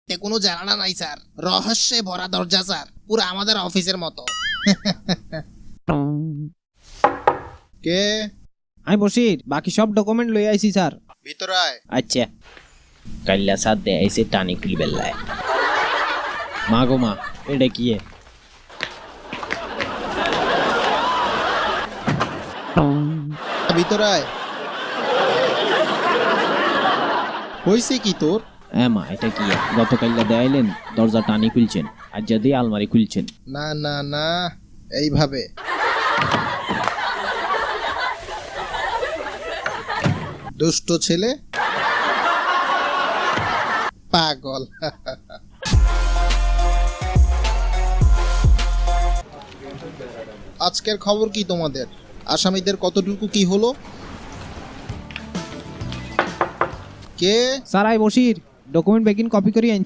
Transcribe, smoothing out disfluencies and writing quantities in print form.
তে কোনো জানালা নাই স্যার, রহস্যে ভরা দরজা স্যার, পুরো আমাদের অফিসের মতো। কে? আমি বসির, বাকি সব ডকুমেন্ট লই আইছি স্যার। ভিতরে আয়। আচ্ছা, কাল্লা সাথ দে আইছে টানি খুলি বেল্লায়। মা গো মা, এটা কি? ভিতরে আয়। হইছে কি তোর? হ্যাঁ মা, এটা কি? গতকাল্লা দেয়াইলেন দরজা টানি খুলছেন, আর যদি আলমারি খুলছেন। না না না, এইভাবে। দুষ্ট ছেলে, পাগল। আজকের খবর কি তোমাদের? আসামিদের কতটুকু কি হলো? কে? স্যার আই বসির, ডকুমেন্ট বেগিন কপি করে আনছি।